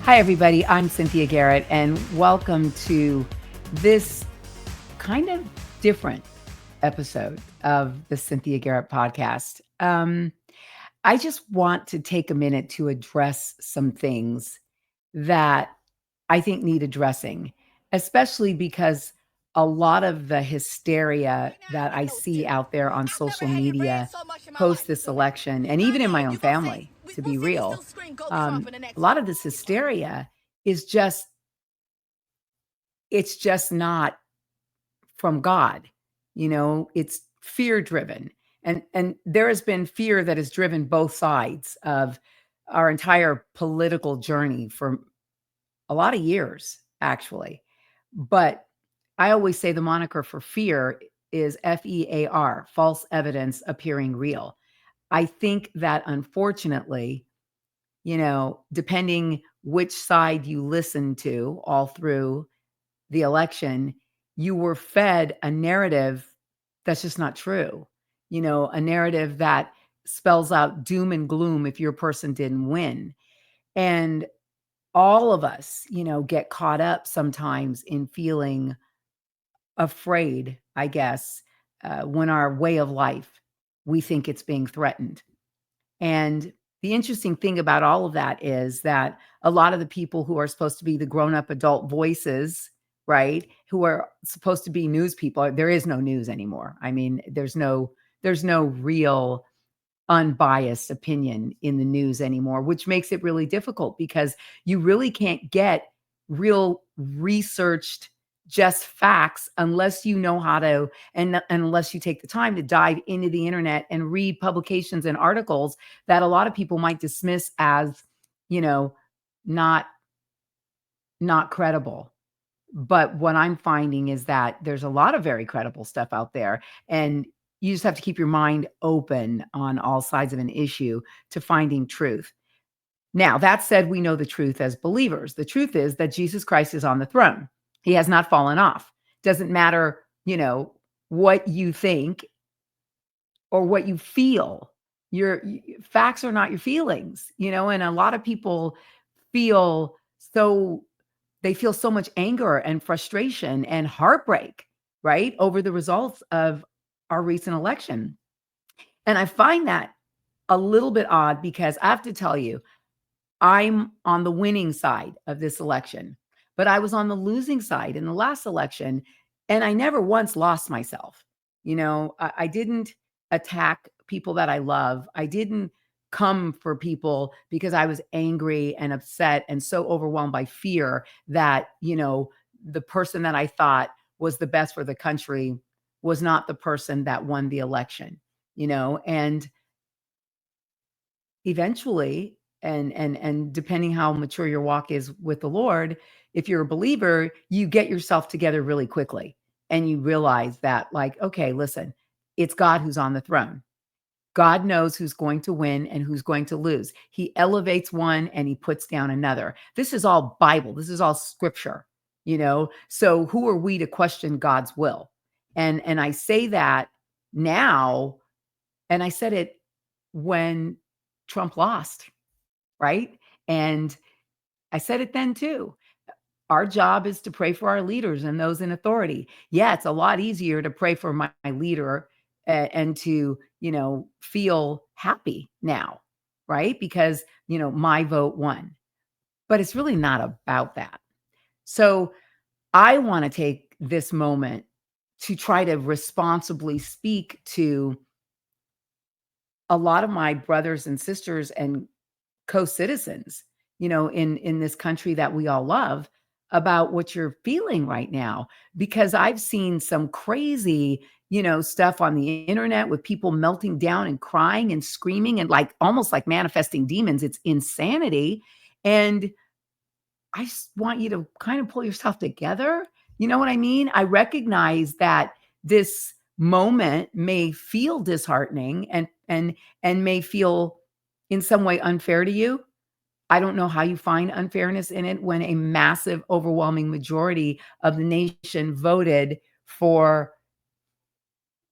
Hi, everybody. I'm Cynthia Garrett, and welcome to this kind of different episode of the Cynthia Garrett podcast. I just want to take a minute to address some things that I think need addressing, especially because a lot of the hysteria Right now, that I I know see too. out there on I've never social had it red media so much in my post life. this election, and I even in know. my own You gonna see. family, to We'll be see me still real, scream go Trump in the a next lot one. of this hysteria is just, it's just not from God. It's fear driven. And there has been fear that has driven both sides of our entire political journey for a lot of years, actually. But I always say the moniker for fear is FEAR, false evidence appearing real. I think that unfortunately, depending which side you listen to all through the election, you were fed a narrative that's just not true. A narrative that spells out doom and gloom if your person didn't win. And all of us, get caught up sometimes in feeling afraid, I guess, when our way of life, we think it's being threatened. And the interesting thing about all of that is that a lot of the people who are supposed to be the grown-up adult voices, right? Who are supposed to be news people, there is no news anymore. I mean, there's no real unbiased opinion in the news anymore, which makes it really difficult because you really can't get real researched just facts unless you know how to, and unless you take the time to dive into the internet and read publications and articles that a lot of people might dismiss as, you know, not not credible. But what I'm finding is that there's a lot of very credible stuff out there, and you just have to keep your mind open on all sides of an issue to finding truth. Now, that said, we know the truth as believers. The truth is that Jesus Christ is on the throne. He has not fallen off. Doesn't matter, what you think or what you feel. Facts are not your feelings, and a lot of people feel so they feel so much anger and frustration and heartbreak, right, over the results of our recent election. And I find that a little bit odd because I have to tell you, I'm on the winning side of this election, but I was on the losing side in the last election, and I never once lost myself. I didn't attack people that I love. I didn't come for people because I was angry and upset and so overwhelmed by fear that, the person that I thought was the best for the country was not the person that won the election, and eventually, and depending how mature your walk is with the Lord, if you're a believer, you get yourself together really quickly and you realize that, like, okay, listen, it's God who's on the throne. God knows who's going to win and who's going to lose. He elevates one and he puts down another. This is all Bible. This is all scripture. So who are we to question God's will? And I say that now, and I said it when Trump lost, right? And I said it then too. Our job is to pray for our leaders and those in authority. Yeah, it's a lot easier to pray for my leader and to, feel happy now, right? Because, my vote won. But it's really not about that. So I want to take this moment to try to responsibly speak to a lot of my brothers and sisters and co-citizens, in this country that we all love about what you're feeling right now. Because I've seen some crazy, stuff on the internet with people melting down and crying and screaming and like almost like manifesting demons. It's insanity. And I just want you to kind of pull yourself together. You know what I mean? I recognize that this moment may feel disheartening and may feel in some way unfair to you. I don't know how you find unfairness in it when a massive, overwhelming majority of the nation voted for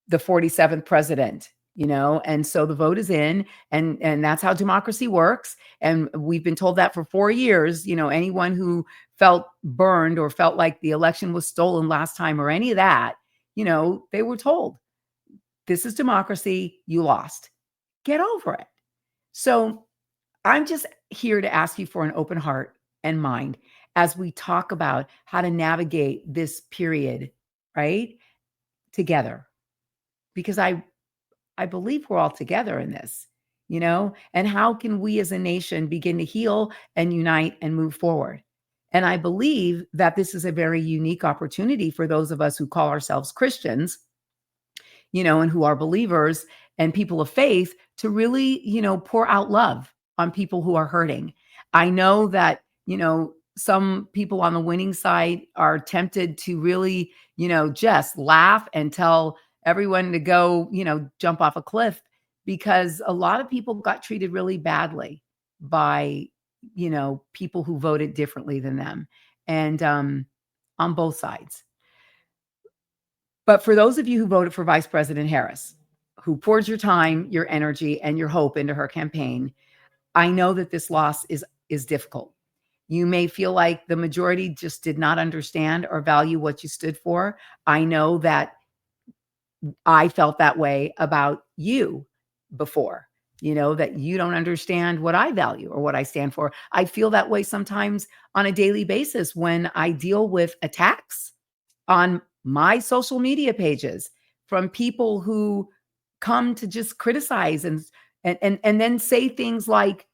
the 47th president. And so the vote is in, and that's how democracy works. And we've been told that for 4 years. Anyone who felt burned or felt like the election was stolen last time or any of that, they were told, this is democracy, you lost. Get over it. So I'm just here to ask you for an open heart and mind as we talk about how to navigate this period, right? Together. Because I believe we're all together in this, and how can we as a nation begin to heal and unite and move forward? And I believe that this is a very unique opportunity for those of us who call ourselves Christians, and who are believers and people of faith to really, pour out love on people who are hurting. I know that, some people on the winning side are tempted to really, just laugh and tell everyone to go, jump off a cliff, because a lot of people got treated really badly by, people who voted differently than them. And on both sides. But for those of you who voted for Vice President Harris, who poured your time, your energy, and your hope into her campaign, I know that this loss is difficult. You may feel like the majority just did not understand or value what you stood for. I know that I felt that way about you before, that you don't understand what I value or what I stand for. I feel that way sometimes on a daily basis when I deal with attacks on my social media pages from people who come to just criticize and then say things like,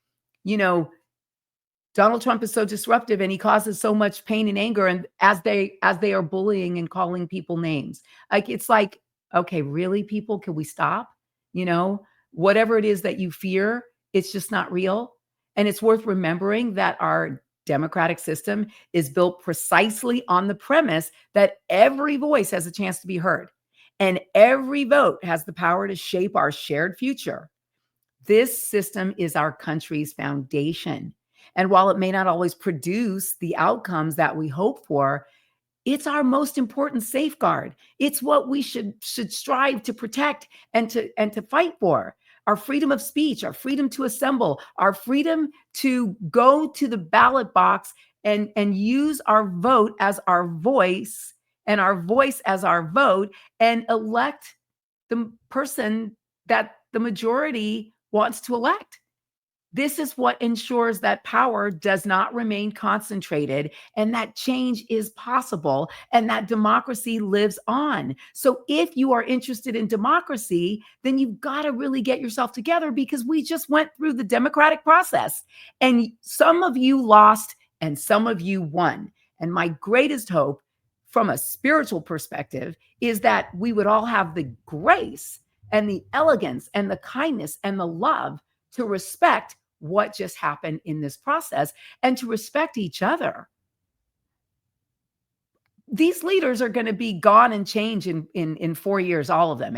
you know, Donald Trump is so disruptive and he causes so much pain and anger, and as they are bullying and calling people names. Like, it's like, okay, really, people, can we stop? Whatever it is that you fear, it's just not real. And it's worth remembering that our democratic system is built precisely on the premise that every voice has a chance to be heard and every vote has the power to shape our shared future. This system is our country's foundation. And while it may not always produce the outcomes that we hope for, it's our most important safeguard. It's what we should strive to protect and to fight for. Our freedom of speech, our freedom to assemble, our freedom to go to the ballot box and use our vote as our voice and our voice as our vote and elect the person that the majority wants to elect. This is what ensures that power does not remain concentrated and that change is possible and that democracy lives on. So if you are interested in democracy, then you've got to really get yourself together, because we just went through the democratic process and some of you lost and some of you won. And my greatest hope from a spiritual perspective is that we would all have the grace and the elegance and the kindness and the love to respect what just happened in this process and to respect each other. These leaders are going to be gone and change in 4 years, all of them.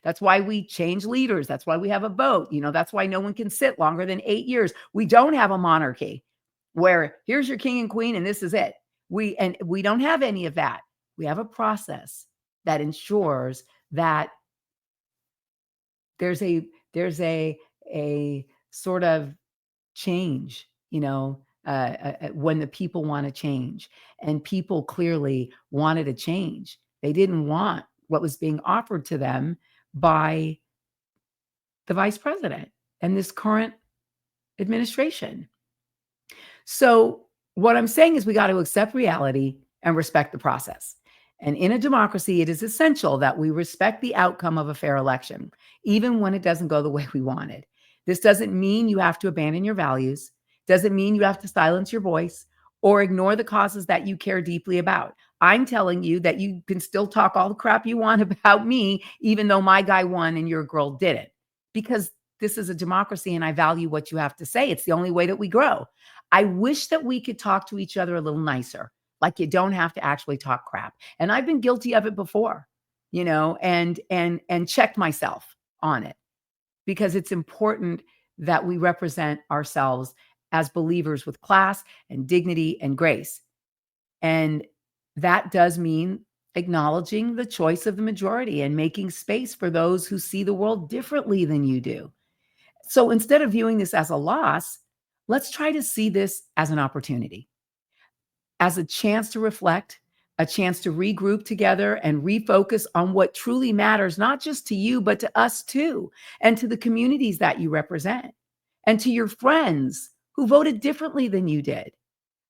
That's why we change leaders. That's why we have a vote. That's why no one can sit longer than 8 years. We don't have a monarchy where here's your king and queen and this is it. We don't have any of that. We have a process that ensures that there's a sort of change, when the people want to change. And people clearly wanted a change. They didn't want what was being offered to them by the vice president and this current administration. So what I'm saying is we got to accept reality and respect the process. And in a democracy, it is essential that we respect the outcome of a fair election, even when it doesn't go the way we wanted. This doesn't mean you have to abandon your values, doesn't mean you have to silence your voice or ignore the causes that you care deeply about. I'm telling you that you can still talk all the crap you want about me, even though my guy won and your girl didn't, because this is a democracy and I value what you have to say. It's the only way that we grow. I wish that we could talk to each other a little nicer. Like, you don't have to actually talk crap. And I've been guilty of it before, and checked myself on it, because it's important that we represent ourselves as believers with class and dignity and grace. And that does mean acknowledging the choice of the majority and making space for those who see the world differently than you do. So instead of viewing this as a loss, let's try to see this as an opportunity, as a chance to reflect, a chance to regroup together and refocus on what truly matters, not just to you, but to us too, and to the communities that you represent, and to your friends who voted differently than you did.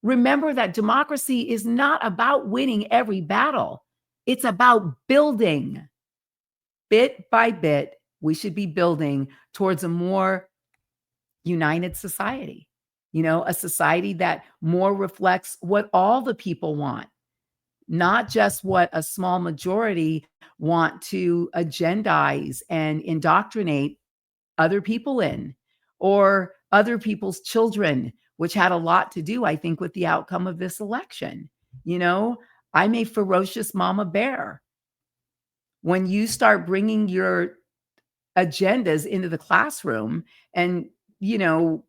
Remember that democracy is not about winning every battle, it's about building. Bit by bit, we should be building towards a more united society, a society that more reflects what all the people want, not just what a small majority want to agendize and indoctrinate other people in, or other people's children, which had a lot to do, I think, with the outcome of this election. You know, I'm a ferocious mama bear. When you start bringing your agendas into the classroom and, you know,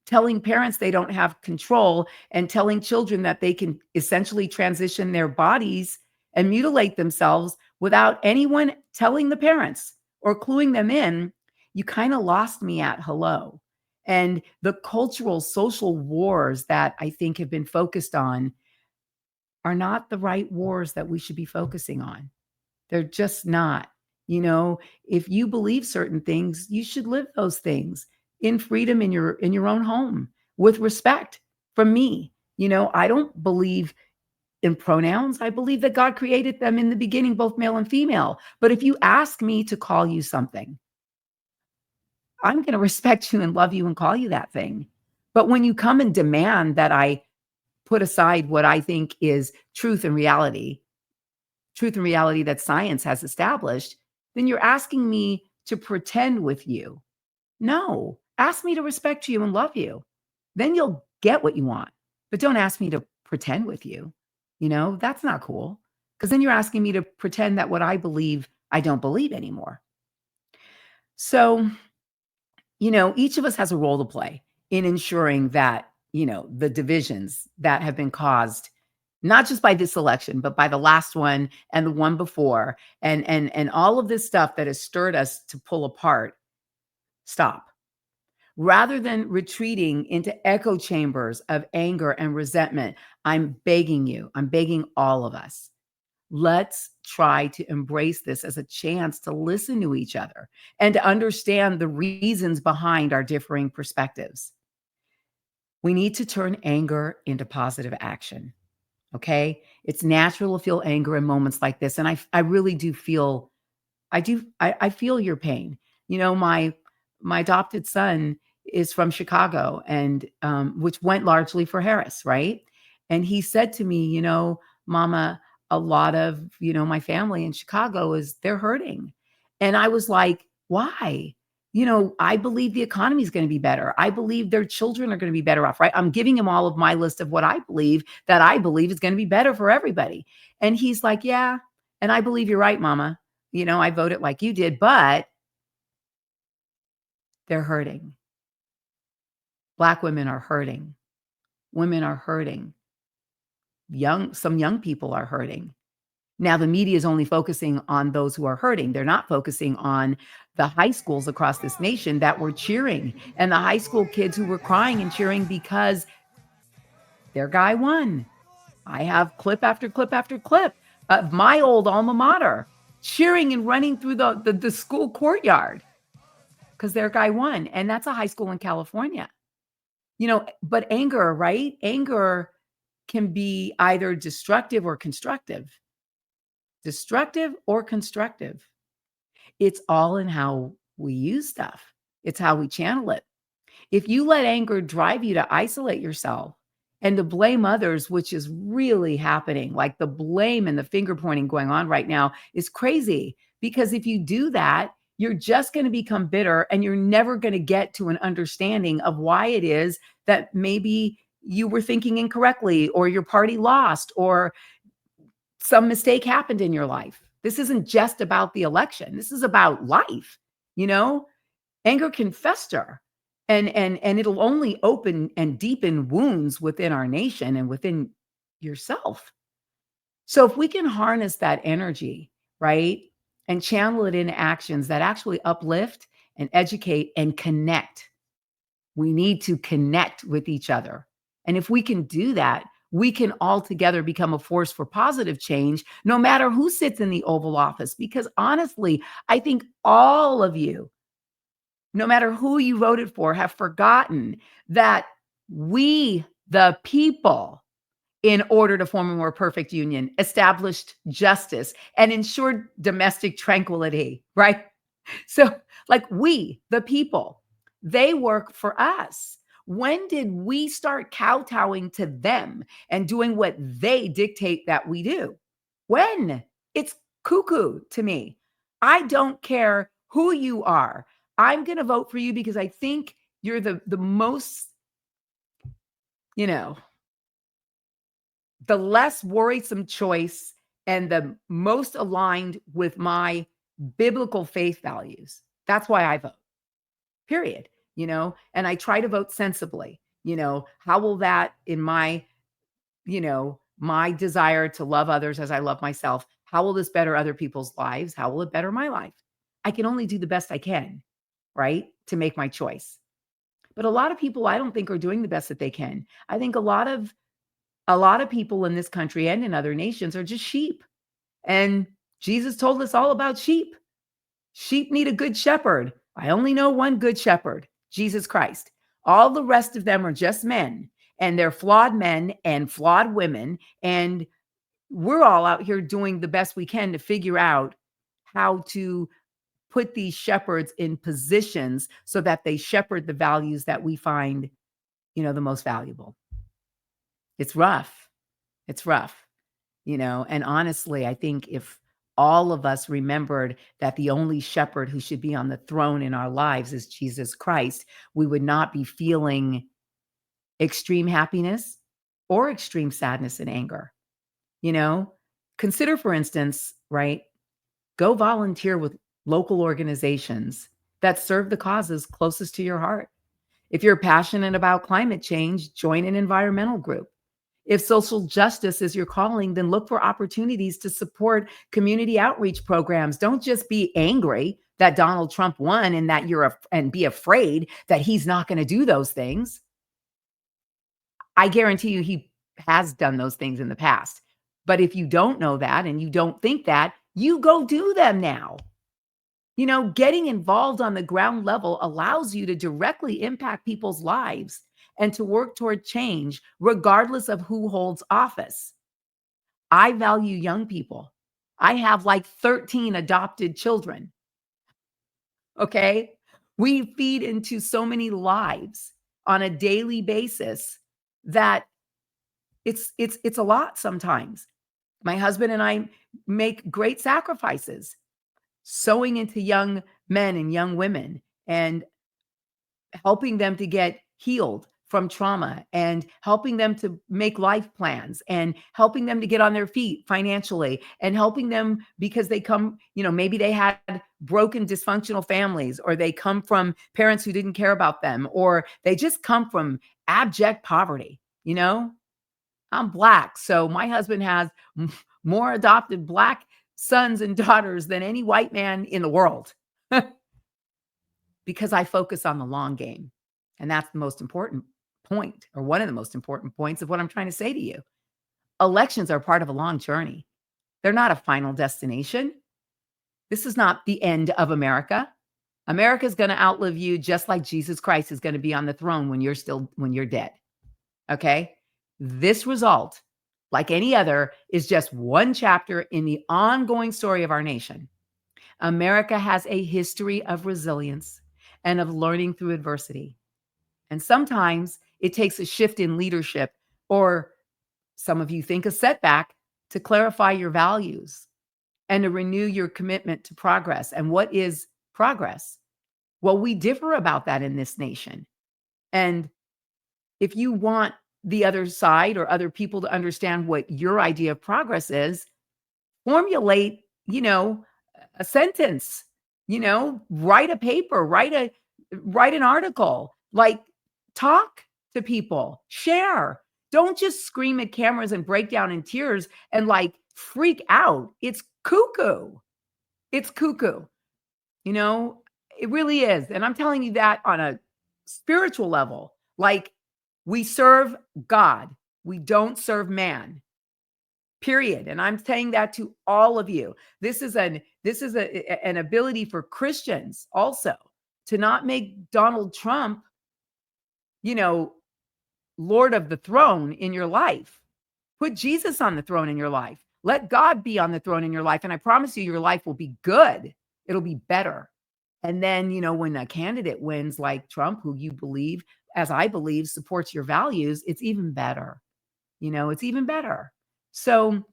telling parents they don't have control and telling children that they can essentially transition their bodies and mutilate themselves without anyone telling the parents or cluing them in, you kind of lost me at hello. And the cultural social wars that I think have been focused on are not the right wars that we should be focusing on. They're just not. If you believe certain things, you should live those things in freedom in your own home with respect from me. I don't believe in pronouns. I believe that God created them in the beginning, both male and female. But if you ask me to call you something, I'm going to respect you and love you and call you that thing. But when you come and demand that I put aside what I think is truth and reality that science has established, then you're asking me to pretend with you. No, ask me to respect you and love you. Then you'll get what you want. But don't ask me to pretend with you. That's not cool. Because then you're asking me to pretend that what I believe, I don't believe anymore. So, each of us has a role to play in ensuring that, the divisions that have been caused not just by this election, but by the last one and the one before, and all of this stuff that has stirred us to pull apart, stop. Rather than retreating into echo chambers of anger and resentment, I'm begging you, I'm begging all of us. Let's try to embrace this as a chance to listen to each other and to understand the reasons behind our differing perspectives. We need to turn anger into positive action. Okay. It's natural to feel anger in moments like this. And I really do feel, I feel your pain. My adopted son is from Chicago and, which went largely for Harris. Right. And he said to me, Mama, a lot of, my family in Chicago they're hurting. And I was like, why? I believe the economy is going to be better. I believe their children are going to be better off, right? I'm giving him all of my list of what I believe that I believe is going to be better for everybody. And he's like, yeah. And I believe you're right, Mama. I voted like you did, but they're hurting. Black women are hurting. Women are hurting. Some young people are hurting. Now, the media is only focusing on those who are hurting. They're not focusing on the high schools across this nation that were cheering and the high school kids who were crying and cheering because their guy won. I have clip after clip after clip of my old alma mater cheering and running through the school courtyard because their guy won. And that's a high school in California. But anger, right? Anger can be either destructive or constructive. Destructive or constructive. It's all in how we use stuff. It's how we channel it. If you let anger drive you to isolate yourself and to blame others, which is really happening, like the blame and the finger pointing going on right now is crazy. Because if you do that, you're just going to become bitter and you're never going to get to an understanding of why it is that maybe you were thinking incorrectly or your party lost or some mistake happened in your life. This isn't just about the election. This is about life. Anger can fester and it'll only open and deepen wounds within our nation and within yourself. So if we can harness that energy, right, and channel it into actions that actually uplift and educate and connect, we need to connect with each other. And if we can do that, we can all together become a force for positive change, no matter who sits in the Oval Office. Because honestly, I think all of you, no matter who you voted for, have forgotten that we, the people, in order to form a more perfect union, established justice and ensured domestic tranquility, right? So, like we, the people, they work for us. When did we start kowtowing to them and doing what they dictate that we do? When? It's cuckoo to me. I don't care who you are. I'm going to vote for you because I think you're the most, you know, the less worrisome choice and the most aligned with my biblical faith values. That's why I vote. Period. And I try to vote sensibly. How will that in my desire to love others as I love myself, how will this better other people's lives? How will it better my life? I can only do the best I can, right? To make my choice. But a lot of people I don't think are doing the best that they can. I think a lot of people in this country and in other nations are just sheep. And Jesus told us all about sheep. Sheep need a good shepherd. I only know one good shepherd, Jesus Christ. All the rest of them are just men, and they're flawed men and flawed women. And we're all out here doing the best we can to figure out how to put these shepherds in positions so that they shepherd the values that we find, the most valuable. It's rough. It's rough. And honestly, I think if all of us remembered that the only shepherd who should be on the throne in our lives is Jesus Christ, we would not be feeling extreme happiness or extreme sadness and anger. You know, Consider, for instance, right? Go volunteer with local organizations that serve the causes closest to your heart. If you're passionate about climate change, join an environmental group. If social justice is your calling, then look for opportunities to support community outreach programs. Don't just be angry that Donald Trump won and that and be afraid that he's not going to do those things. I guarantee you he has done those things in the past. But if you don't know that and you don't think that, you go do them now. Getting involved on the ground level allows you to directly impact people's lives and to work toward change, regardless of who holds office. I value young people. I have like 13 adopted children. Okay. We feed into so many lives on a daily basis that it's a lot sometimes. My husband and I make great sacrifices sewing into young men and young women and helping them to get healed from trauma and helping them to make life plans and helping them to get on their feet financially and helping them because they come, maybe they had broken dysfunctional families or they come from parents who didn't care about them or they just come from abject poverty. I'm Black, so my husband has more adopted Black sons and daughters than any white man in the world because I focus on the long game. And that's the most important point, or one of the most important points of what I'm trying to say to you. Elections are part of a long journey. They're not a final destination. This is not the end of America. America is going to outlive you just like Jesus Christ is going to be on the throne when you're dead. Okay? This result, like any other, is just one chapter in the ongoing story of our nation. America has a history of resilience and of learning through adversity. And sometimes it takes a shift in leadership, or some of you think a setback, to clarify your values and to renew your commitment to progress. And what is progress? Well, we differ about that in this nation. And if you want the other side or other people to understand what your idea of progress is, formulate, a sentence, write a paper, write an article, like talk to people, share. Don't just scream at cameras and break down in tears and like freak out. It's cuckoo. It's cuckoo. You know, it really is. And I'm telling you that on a spiritual level. Like, we serve God, we don't serve man. Period. And I'm saying that to all of you. This is an ability for Christians also to not make Donald Trump, you know, Lord of the throne in your life. Put Jesus on the throne in your life. Let God be on the throne in your life. And I promise you, your life will be good. It'll be better. And then, when a candidate wins like Trump, who you believe, as I believe, supports your values, it's even better. It's even better. So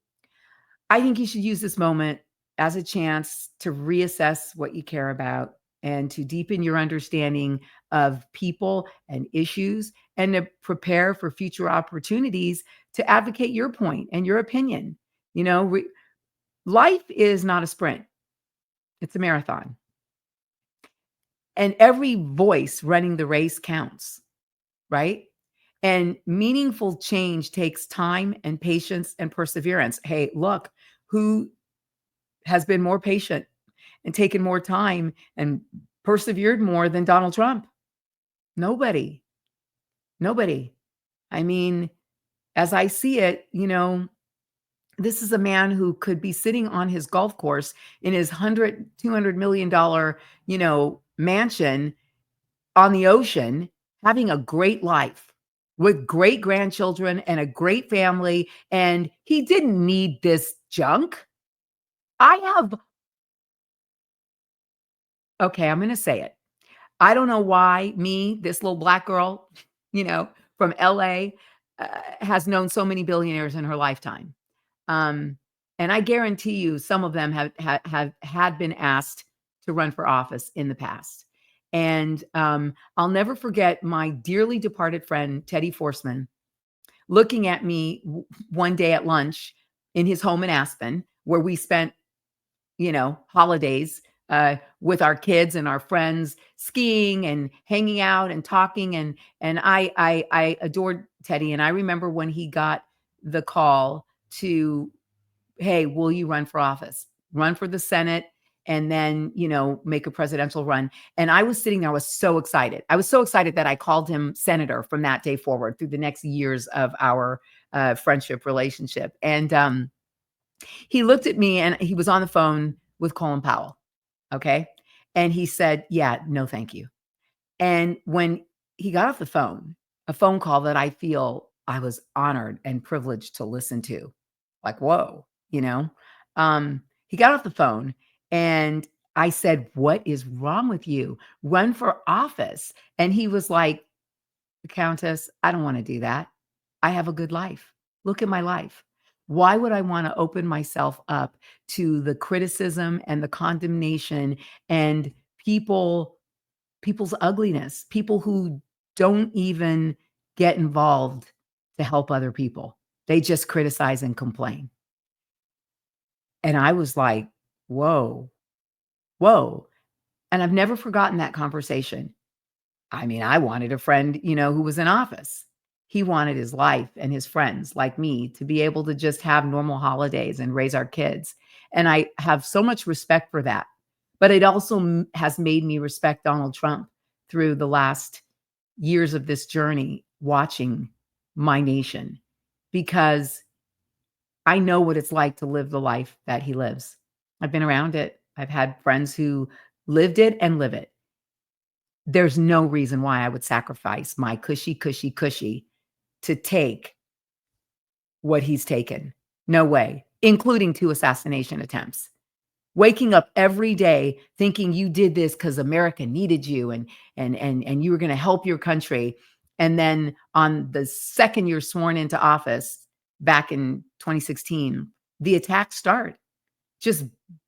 I think you should use this moment as a chance to reassess what you care about and to deepen your understanding of people and issues and to prepare for future opportunities to advocate your point and your opinion. You know, re- Life is not a sprint, it's a marathon. And every voice running the race counts, right? And meaningful change takes time and patience and perseverance. Hey, look, who has been more patient and taken more time and persevered more than Donald Trump? Nobody. Nobody. I mean, as I see it, this is a man who could be sitting on his golf course in his 100, $200 million, mansion on the ocean, having a great life with great grandchildren and a great family. And he didn't need this junk. I have, okay, I'm going to say it. I don't know why me, this little black girl, you know, from LA, has known so many billionaires in her lifetime. Um, and I guarantee you, some of them have had been asked to run for office in the past. And I'll never forget my dearly departed friend Teddy Forsman looking at me one day at lunch in his home in Aspen, where we spent holidays with our kids and our friends, skiing and hanging out and talking. And I adored Teddy. And I remember when he got the call to, hey, will you run for office? Run for the Senate and then, make a presidential run. And I was sitting there, I was so excited. I was so excited that I called him senator from that day forward through the next years of our friendship relationship. And he looked at me and he was on the phone with Colin Powell. Okay. And he said, yeah, no, thank you. And when he got off the phone, a phone call that I feel I was honored and privileged to listen to, like, whoa, he got off the phone and I said, what is wrong with you? Run for office. And he was like, Countess, I don't want to do that. I have a good life. Look at my life. Why would I want to open myself up to the criticism and the condemnation and people's ugliness, people who don't even get involved to help other people. They just criticize and complain. And I was like, whoa, whoa. And I've never forgotten that conversation. I mean, I wanted a friend, who was in office. He wanted his life and his friends like me to be able to just have normal holidays and raise our kids. And I have so much respect for that. But it also has made me respect Donald Trump through the last years of this journey, watching my nation, because I know what it's like to live the life that he lives. I've been around it. I've had friends who lived it and live it. There's no reason why I would sacrifice my cushy, cushy, cushy to take what he's taken. No way, including 2 assassination attempts. Waking up every day thinking you did this because America needed you and you were gonna help your country. And then on the second you're sworn into office back in 2016, the attacks start. Just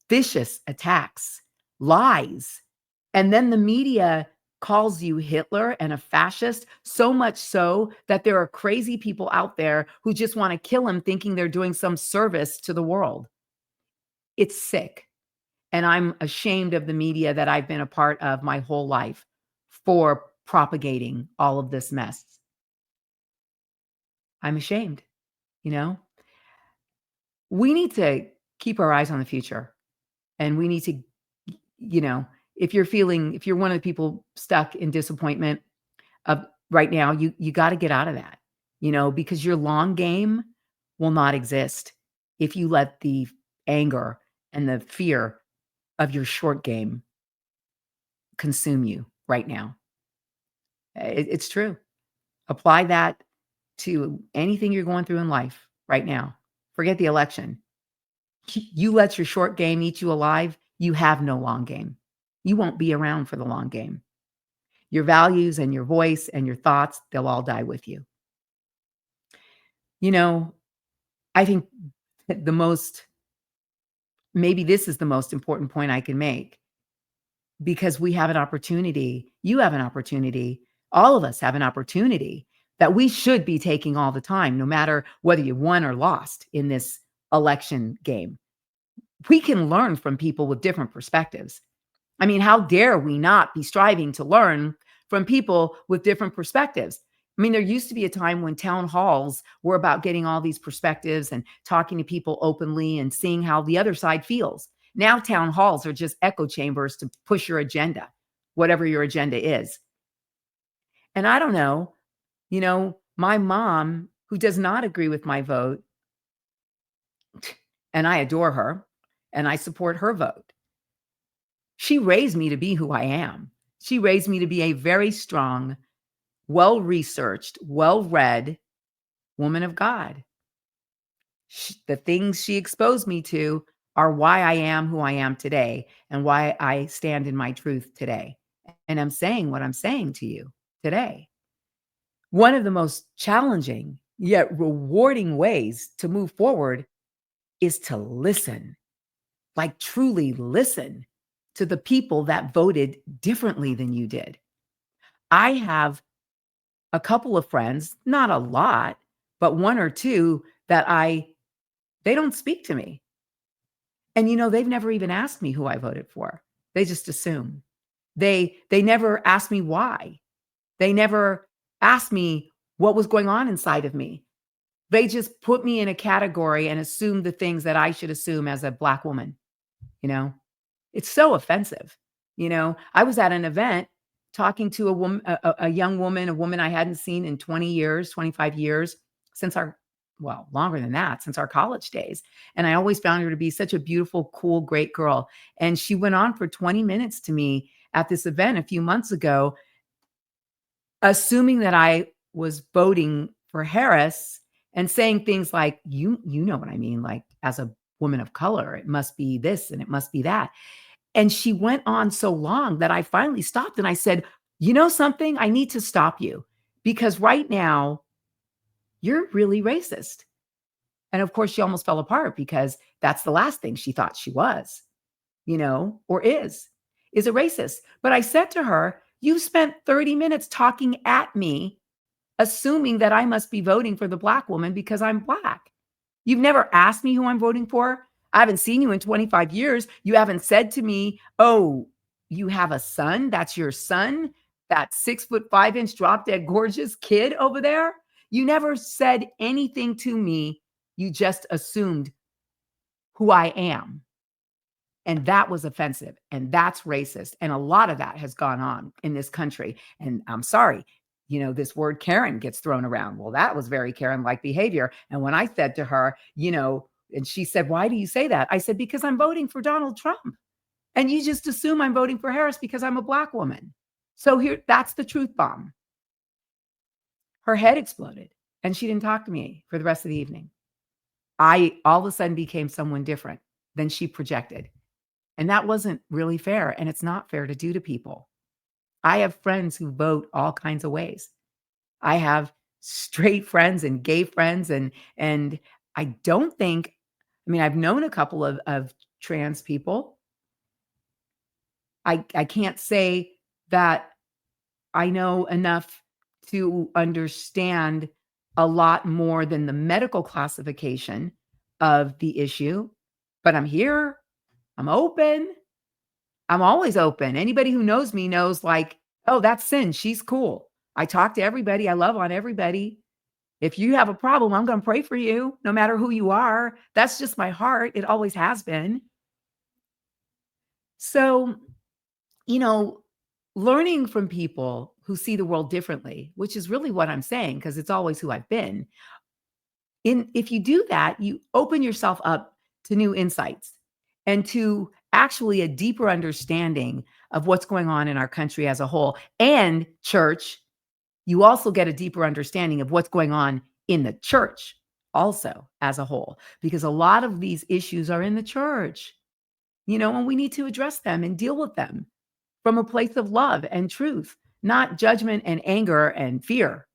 vicious attacks, lies. And then the media calls you Hitler and a fascist, so much so that there are crazy people out there who just want to kill him, thinking they're doing some service to the world. It's sick. And I'm ashamed of the media that I've been a part of my whole life for propagating all of this mess. I'm ashamed, you know? We need to keep our eyes on the future, and we need to, you know, if you're one of the people stuck in disappointment of right now, you gotta get out of that, because your long game will not exist if you let the anger and the fear of your short game consume you right now. It's true. Apply that to anything you're going through in life right now. Forget the election. You let your short game eat you alive, you have no long game. You won't be around for the long game. Your values and your voice and your thoughts, they'll all die with you. You know, I think the most maybe this is the most important point I can make because we have an opportunity, you have an opportunity, all of us have an opportunity that we should be taking all the time, no matter whether you won or lost in this election game. We can learn from people with different perspectives. I mean, how dare we not be striving to learn from people with different perspectives? I mean, there used to be a time when town halls were about getting all these perspectives and talking to people openly and seeing how the other side feels. Now, town halls are just echo chambers to push your agenda, whatever your agenda is. And I don't know, my mom, who does not agree with my vote, and I adore her and I support her vote. She raised me to be who I am. She raised me to be a very strong, well-researched, well-read woman of God. The things she exposed me to are why I am who I am today and why I stand in my truth today. And I'm saying what I'm saying to you today. One of the most challenging yet rewarding ways to move forward is to listen, like truly listen to the people that voted differently than you did. I have a couple of friends, not a lot, but one or two that they don't speak to me. And they've never even asked me who I voted for. They just assume. They never asked me why. They never asked me what was going on inside of me. They just put me in a category and assumed the things that I should assume as a Black woman, you know? It's so offensive. I was at an event talking to a woman, a young woman, a woman I hadn't seen in 20 years, 25 years since longer than that, since our college days. And I always found her to be such a beautiful, cool, great girl. And she went on for 20 minutes to me at this event a few months ago, assuming that I was voting for Harris and saying things like, you know what I mean? Like, as a woman of color, it must be this and it must be that. And she went on so long that I finally stopped and I said, "You know something? I need to stop you because right now you're really racist." And of course, she almost fell apart because that's the last thing she thought she was, or is a racist. But I said to her, "You spent 30 minutes talking at me, assuming that I must be voting for the Black woman because I'm Black. You've never asked me who I'm voting for. I haven't seen you in 25 years. You haven't said to me, 'Oh, you have a son? That's your son? That 6'5" drop dead gorgeous kid over there?' You never said anything to me. You just assumed who I am. And that was offensive. And that's racist. And a lot of that has gone on in this country. And I'm sorry, this word Karen gets thrown around. Well, that was very Karen-like behavior. And when I said to her, and she said, 'Why do you say that?' I said, 'Because I'm voting for Donald Trump. And you just assume I'm voting for Harris because I'm a Black woman.' So that's the truth bomb." Her head exploded and she didn't talk to me for the rest of the evening. I all of a sudden became someone different than she projected. And that wasn't really fair. And it's not fair to do to people. I have friends who vote all kinds of ways. I have straight friends and gay friends and I don't think I've known a couple of trans people. I can't say that I know enough to understand a lot more than the medical classification of the issue, but I'm here. I'm open. I'm always open. Anybody who knows me knows, like, "Oh, that's Sin. She's cool. I talk to everybody. I love on everybody." If you have a problem, I'm gonna pray for you no matter who you are. That's just my heart. It always has been. So, you know, learning from people who see the world differently, which is really what I'm saying, because it's always who I've been. If you do that, you open yourself up to new insights and to actually a deeper understanding of what's going on in our country as a whole. And church, you also get a deeper understanding of what's going on in the church also as a whole, because a lot of these issues are in the church, and we need to address them and deal with them from a place of love and truth, not judgment and anger and fear.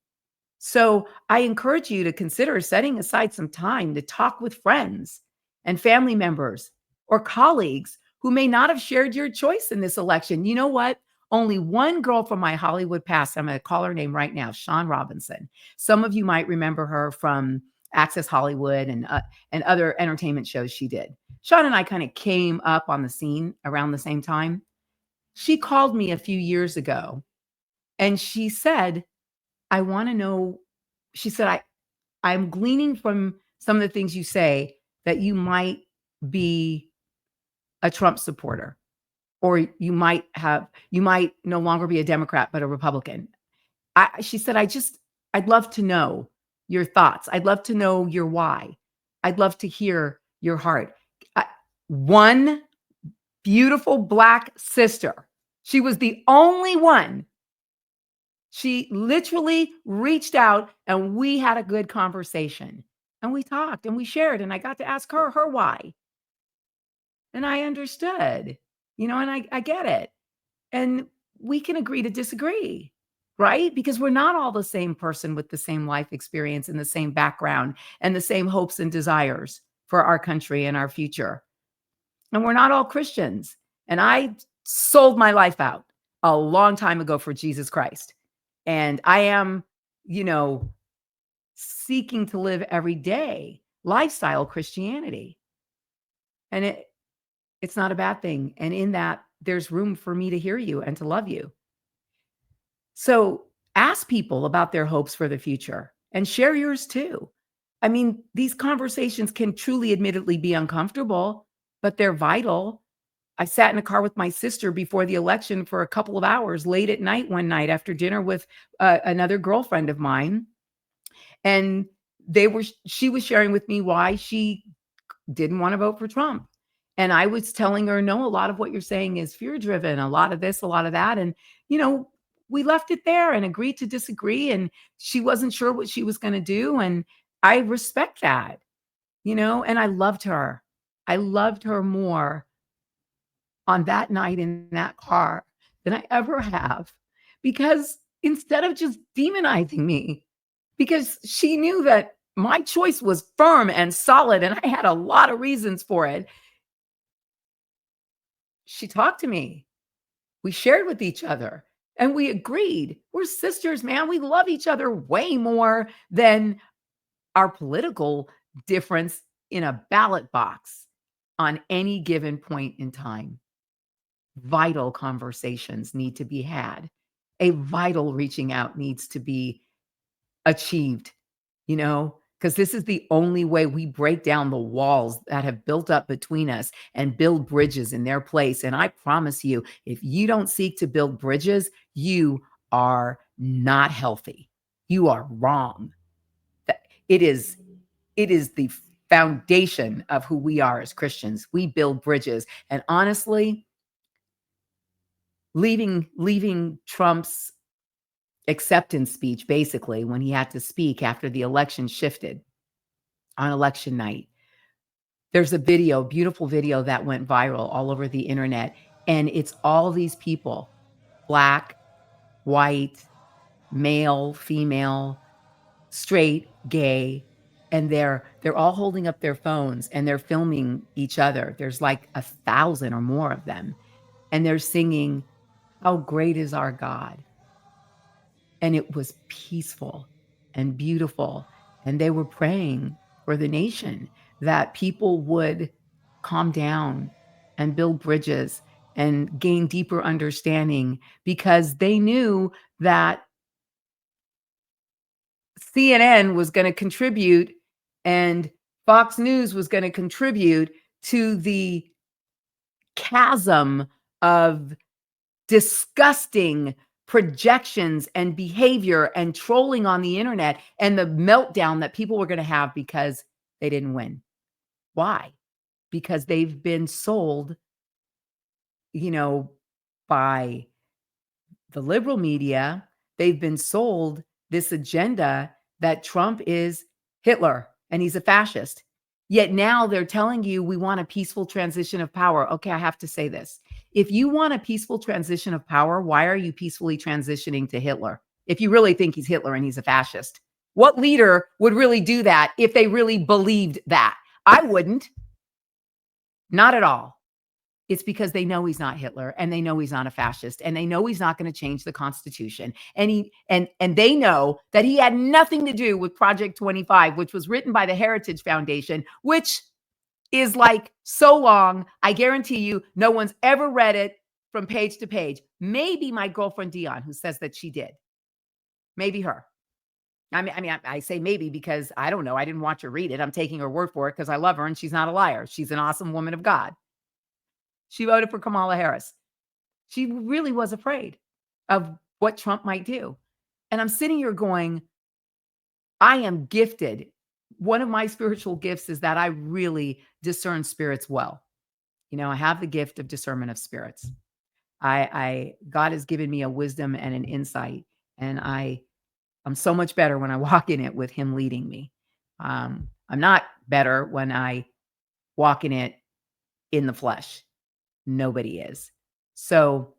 So I encourage you to consider setting aside some time to talk with friends and family members or colleagues who may not have shared your choice in this election. You know what? Only one girl from my Hollywood past, I'm going to call her name right now, Shawn Robinson. Some of you might remember her from Access Hollywood and other entertainment shows she did. Shawn and I kind of came up on the scene around the same time. She called me a few years ago and she said, I want to know, she said, I'm gleaning from some of the things you say that you might be a Trump supporter, or you might no longer be a Democrat, but a Republican. She said, I'd love to know your thoughts. I'd love to know your why. I'd love to hear your heart. I, one beautiful Black sister. She was the only one. She literally reached out and we had a good conversation and we talked and we shared and I got to ask her why. And I understood, and I get it. And we can agree to disagree, right? Because we're not all the same person with the same life experience and the same background and the same hopes and desires for our country and our future. And we're not all Christians. And I sold my life out a long time ago for Jesus Christ. And I am, you know, seeking to live every day lifestyle Christianity. And it's not a bad thing. And in that, there's room for me to hear you and to love you. So ask people about their hopes for the future and share yours too. I mean, these conversations can truly, admittedly, be uncomfortable, but they're vital. I sat in a car with my sister before the election for a couple of hours late at night one night after dinner with another girlfriend of mine. And she was sharing with me why she didn't want to vote for Trump. And I was telling her, no, a lot of what you're saying is fear driven, a lot of this, a lot of that. And, we left it there and agreed to disagree. And she wasn't sure what she was going to do. And I respect that, and I loved her. I loved her more on that night in that car than I ever have, because instead of just demonizing me, because she knew that my choice was firm and solid and I had a lot of reasons for it. She talked to me. We shared with each other and we agreed. We're sisters, man. We love each other way more than our political difference in a ballot box on any given point in time. Vital conversations need to be had. A vital reaching out needs to be achieved, because this is the only way we break down the walls that have built up between us and build bridges in their place. And I promise you, if you don't seek to build bridges, you are not healthy. You are wrong. That it is the foundation of who we are as Christians. We build bridges. And honestly, leaving Trump's acceptance speech, basically, when he had to speak after the election shifted on election night. There's a video, beautiful video that went viral all over the internet. And it's all these people, Black, white, male, female, straight, gay, and they're all holding up their phones and they're filming each other. There's like 1,000 or more of them. And they're singing, "How great is our God." And it was peaceful and beautiful. And they were praying for the nation that people would calm down and build bridges and gain deeper understanding, because they knew that CNN was going to contribute and Fox News was going to contribute to the chasm of disgusting projections and behavior and trolling on the internet and the meltdown that people were going to have because they didn't win. Why? Because they've been sold, by the liberal media. They've been sold this agenda that Trump is Hitler and he's a fascist. Yet now they're telling you we want a peaceful transition of power. Okay, I have to say this. If you want a peaceful transition of power, why are you peacefully transitioning to Hitler? If you really think he's Hitler and he's a fascist, what leader would really do that if they really believed that? I wouldn't. Not at all. It's because they know he's not Hitler and they know he's not a fascist and they know he's not going to change the Constitution. And they know that he had nothing to do with Project 25, which was written by the Heritage Foundation, which is like so long. I guarantee you no one's ever read it from page to page. Maybe my girlfriend Dion, who says that she did. Maybe her. I say maybe because I don't know. I didn't watch her read it. I'm taking her word for it because I love her and she's not a liar. She's an awesome woman of God. She voted for Kamala Harris. She really was afraid of what Trump might do. And I'm sitting here going, I am gifted. One of my spiritual gifts is that I really discern spirits well. I have the gift of discernment of spirits. God has given me a wisdom and an insight, and I'm so much better when I walk in it with him leading me. I'm not better when I walk in it in the flesh. Nobody is. So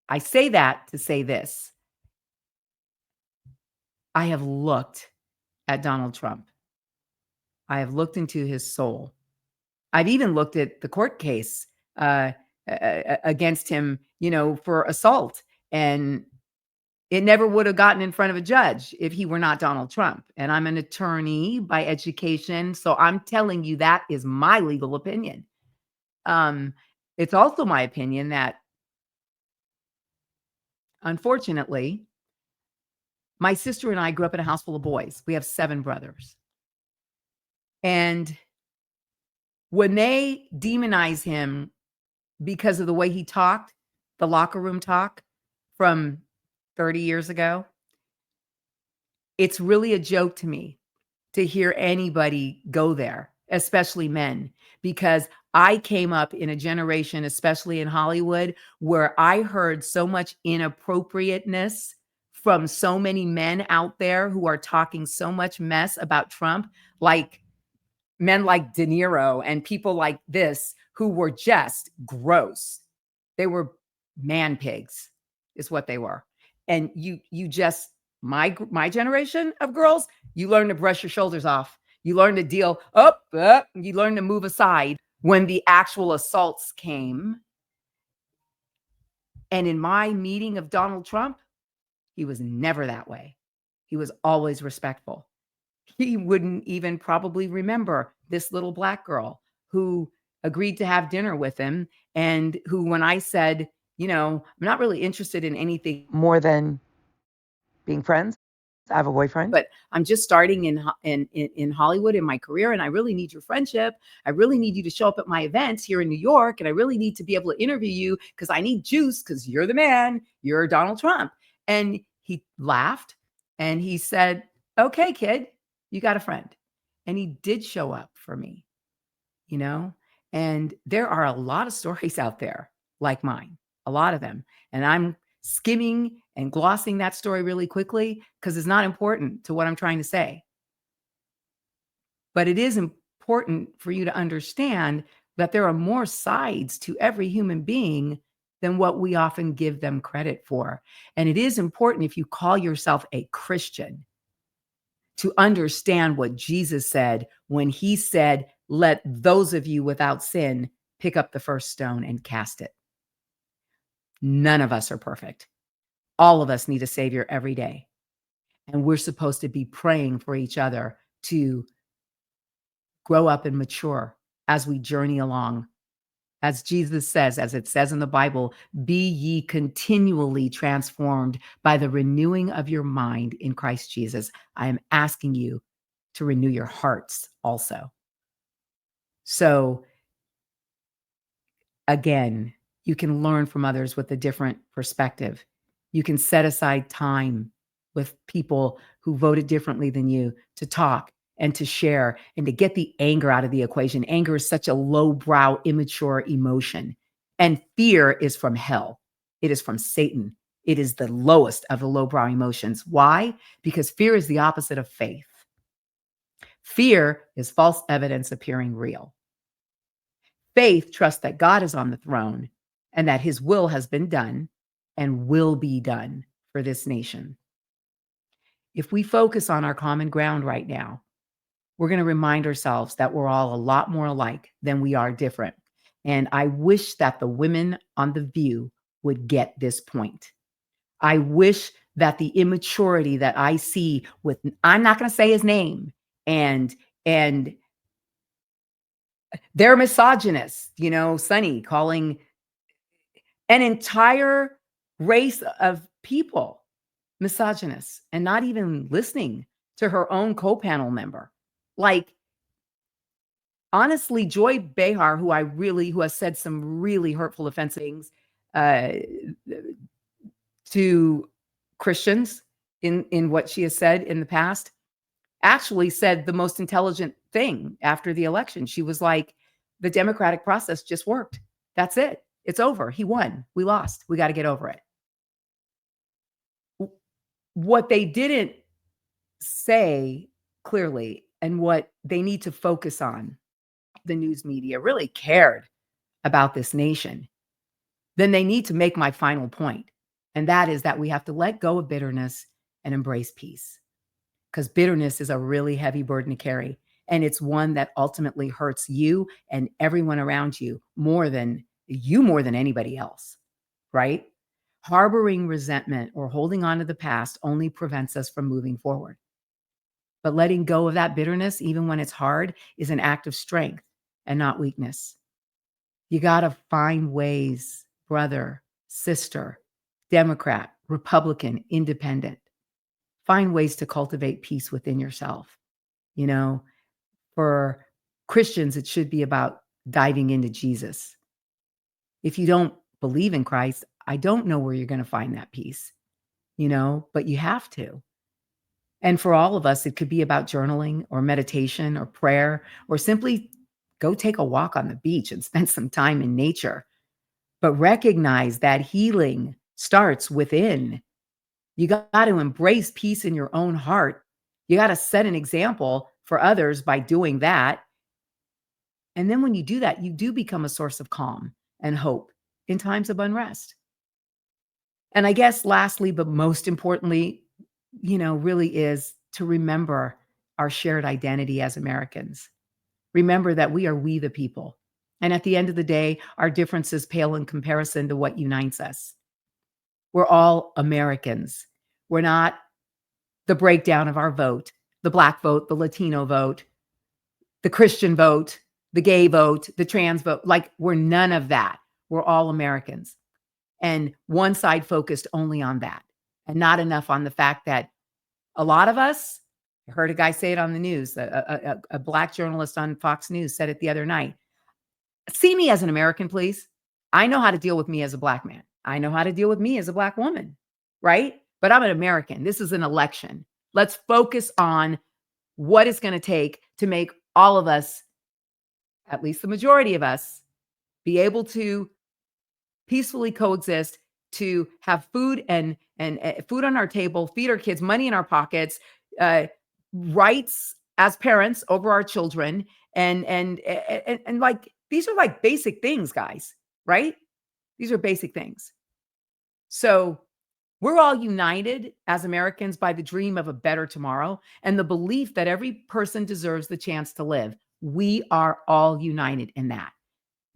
I say that to say this. I have looked at Donald Trump. I have looked into his soul. I've even looked at the court case against him, for assault. And it never would have gotten in front of a judge if he were not Donald Trump. And I'm an attorney by education. So I'm telling you that is my legal opinion. It's also my opinion that, unfortunately, my sister and I grew up in a house full of boys. We have 7 brothers. And when they demonize him because of the way he talked, the locker room talk from 30 years ago, it's really a joke to me to hear anybody go there, especially men, because I came up in a generation, especially in Hollywood, where I heard so much inappropriateness from so many men out there who are talking so much mess about Trump, like men like De Niro and people like this who were just gross. They were man pigs is what they were. And you just, my generation of girls, you learn to brush your shoulders off. You learn to deal up, you learn to move aside when the actual assaults came. And in my meeting of Donald Trump, he was never that way. He was always respectful. He wouldn't even probably remember this little black girl who agreed to have dinner with him and who, when I said, I'm not really interested in anything more than being friends. I have a boyfriend, but I'm just starting in Hollywood in my career, and I really need your friendship. I really need you to show up at my events here in New York, and I really need to be able to interview you because I need juice because you're the man. You're Donald Trump. And he laughed and he said, okay, kid, you got a friend. And he did show up for me, and there are a lot of stories out there like mine, a lot of them. And I'm skimming and glossing that story really quickly because it's not important to what I'm trying to say. But it is important for you to understand that there are more sides to every human being than what we often give them credit for. And it is important, if you call yourself a Christian, to understand what Jesus said when he said, let those of you without sin pick up the first stone and cast it. None of us are perfect. All of us need a savior every day. And we're supposed to be praying for each other to grow up and mature as we journey along As Jesus says, as it says in the Bible, be ye continually transformed by the renewing of your mind in Christ Jesus. I am asking you to renew your hearts also. So again, you can learn from others with a different perspective. You can set aside time with people who voted differently than you to talk and to share and to get the anger out of the equation. Anger is such a lowbrow, immature emotion. And fear is from hell. It is from Satan. It is the lowest of the lowbrow emotions. Why? Because fear is the opposite of faith. Fear is false evidence appearing real. Faith trusts that God is on the throne and that his will has been done and will be done for this nation. If we focus on our common ground right now, we're going to remind ourselves that we're all a lot more alike than we are different. And I wish that the women on The View would get this point. I wish that the immaturity that I see with, I'm not going to say his name, and they're misogynists, Sunny calling an entire race of people misogynists and not even listening to her own co-panel member. Like, honestly, Joy Behar, who has said some really hurtful, offensive things uh, to Christians in what she has said in the past, actually said the most intelligent thing after the election. She was like, the democratic process just worked. That's it. It's over. He won. We lost. We got to get over it. What they didn't say clearly, and what they need to focus on, the news media really cared about this nation, then they need to make my final point. And that is that we have to let go of bitterness and embrace peace. Because bitterness is a really heavy burden to carry. And it's one that ultimately hurts you and everyone around you more than anybody else, right? Harboring resentment or holding on to the past only prevents us from moving forward. But letting go of that bitterness, even when it's hard, is an act of strength and not weakness. You got to find ways, brother, sister, Democrat, Republican, independent. Find ways to cultivate peace within yourself. For Christians, it should be about diving into Jesus. If you don't believe in Christ, I don't know where you're going to find that peace, but you have to. And for all of us, it could be about journaling or meditation or prayer, or simply go take a walk on the beach and spend some time in nature. But recognize that healing starts within. You got to embrace peace in your own heart. You got to set an example for others by doing that. And then when you do that, you do become a source of calm and hope in times of unrest. And I guess lastly, but most importantly, really is to remember our shared identity as Americans. Remember that we the people. And at the end of the day, our differences pale in comparison to what unites us. We're all Americans. We're not the breakdown of our vote, the Black vote, the Latino vote, the Christian vote, the gay vote, the trans vote. Like, we're none of that. We're all Americans. And one side focused only on that and not enough on the fact that a lot of us, I heard a guy say it on the news, a Black journalist on Fox News said it the other night. See me as an American, please. I know how to deal with me as a Black man. I know how to deal with me as a Black woman, right? But I'm an American. This is an election. Let's focus on what it's going to take to make all of us, at least the majority of us, be able to peacefully coexist, to have food and food on our table, feed our kids, money in our pockets, rights as parents over our children, and like, these are like basic things, guys, right? These are basic things. So we're all united as Americans by the dream of a better tomorrow and the belief that every person deserves the chance to live. We are all united in that.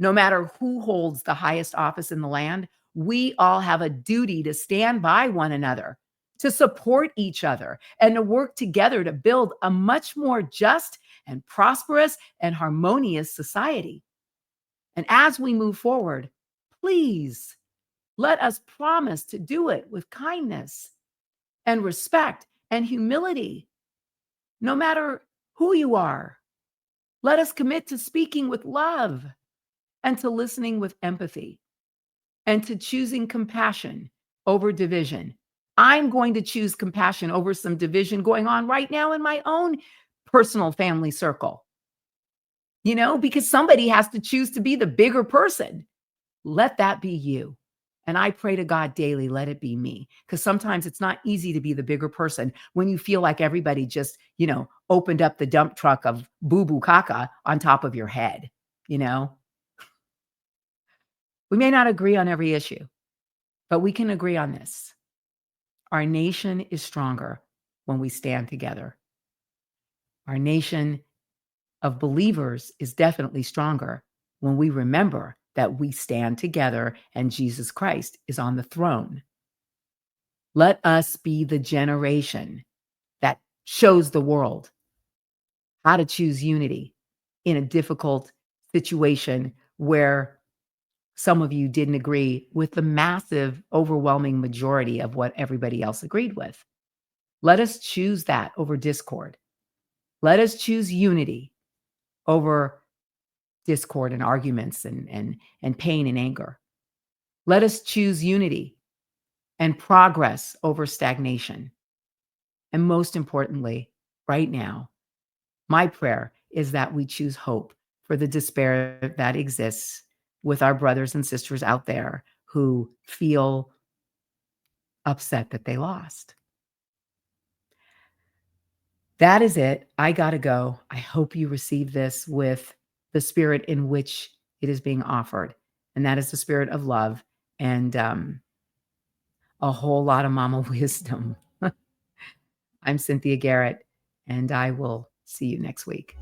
No matter who holds the highest office in the land, we all have a duty to stand by one another, to support each other, and to work together to build a much more just and prosperous and harmonious society. And as we move forward, please let us promise to do it with kindness and respect and humility, no matter who you are. Let us commit to speaking with love and to listening with empathy and to choosing compassion over division. I'm going to choose compassion over some division going on right now in my own personal family circle, because somebody has to choose to be the bigger person. Let that be you. And I pray to God daily, let it be me. Because sometimes it's not easy to be the bigger person when you feel like everybody just, opened up the dump truck of boo boo caca on top of your head. You know, we may not agree on every issue, but we can agree on this. Our nation is stronger when we stand together. Our nation of believers is definitely stronger when we remember that we stand together and Jesus Christ is on the throne. Let us be the generation that shows the world how to choose unity in a difficult situation where some of you didn't agree with the massive, overwhelming majority of what everybody else agreed with. Let us choose that over discord. Let us choose unity over discord and arguments and pain and anger. Let us choose unity and progress over stagnation. And most importantly, right now, my prayer is that we choose hope for the despair that exists with our brothers and sisters out there who feel upset that they lost. That is it. I got to go. I hope you receive this with the spirit in which it is being offered. And that is the spirit of love and a whole lot of mama wisdom. I'm Cynthia Garrett, and I will see you next week.